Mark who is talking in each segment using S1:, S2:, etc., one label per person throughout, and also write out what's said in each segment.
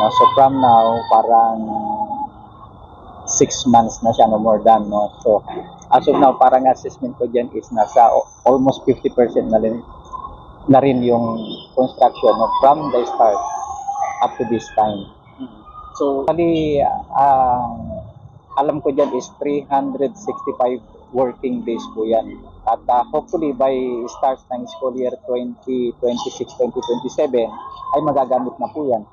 S1: No? So from now, parang 6 months na siya, no more than. No? So as of now, parang assessment ko dyan is nasa almost 50% na rin yung construction, no? From the start up to this time. So actually, alam ko dyan is 365 working days po yan. At hopefully by start ng school year 2026-2027 ay magagamit na po yan.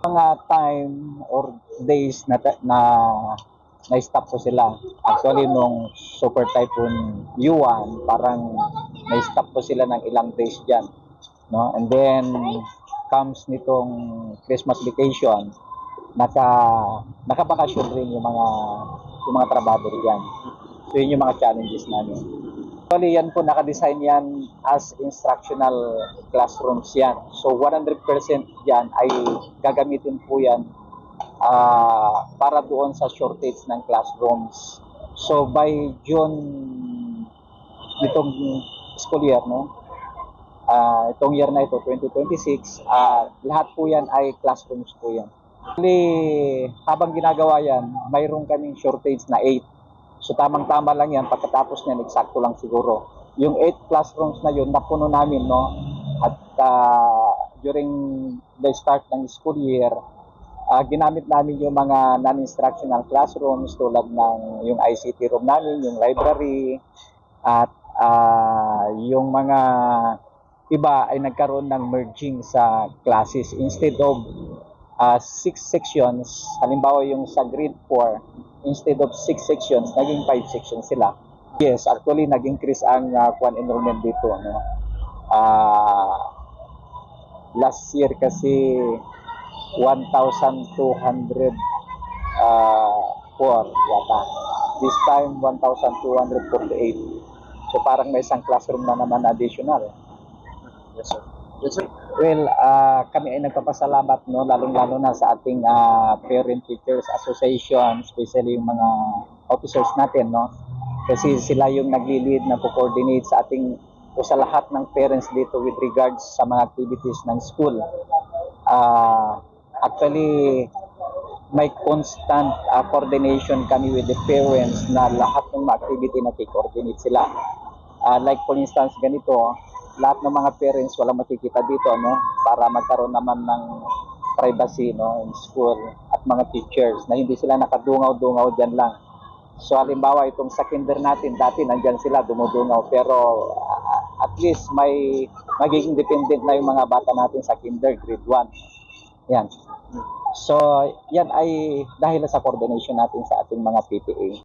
S1: Mga time or days na stop po sila. Actually nung Super Typhoon Yuan, parang na-stop po sila ng ilang days dyan. No? And then comes nitong Christmas vacation, nakabakasyon rin yung mga trabador diyan. So yun yung mga challenges namin. Actually yan po, nakadesign yan as instructional classrooms yan. So 100% yan ay gagamitin po yan para doon sa shortage ng classrooms. So by June nitong school year, no? Itong year na ito, 2026, lahat po yan ay classrooms po yan. Actually, habang ginagawa yan, mayroon kaming shortage na 8. So tamang-tama lang yan, pagkatapos niyan, eksakto lang siguro. Yung 8 classrooms na yun, napuno namin, no? At during the start ng school year, ginamit namin yung mga non-instructional classrooms tulad ng yung ICT room namin, yung library, at yung mga iba ay nagkaroon ng merging sa classes. Instead of 6 sections, halimbawa yung sa grade 4, instead of 6 sections, naging 5 sections sila. Yes, actually nag-increase ang enrollment dito. No? Last year kasi 1,204 yata. This time 1,248. So parang may isang classroom na naman additional.
S2: Yes, sir. Yes, sir.
S1: Well, kami ay nagpapasalamat, no, lalong-lalo na sa ating Parent Teachers Association, especially yung mga officers natin, no. Kasi sila yung nagli-lead na co-coordinate sa ating o sa lahat ng parents dito with regards sa mga activities ng school. Actually, may constant coordination kami with the parents na lahat ng mga activity na i-coordinate sila. Like for instance, ganito, lahat ng mga parents walang makikita dito, no, para magkaroon naman ng privacy, no, in school, at mga teachers na hindi sila nakadungaw-dungaw dyan lang. So halimbawa itong sa kinder natin, dati nandyan sila dumudungaw, pero at least may magiging dependent na yung mga bata natin sa kinder, grade 1. Yan. So yan ay dahil sa coordination natin sa ating mga PTA.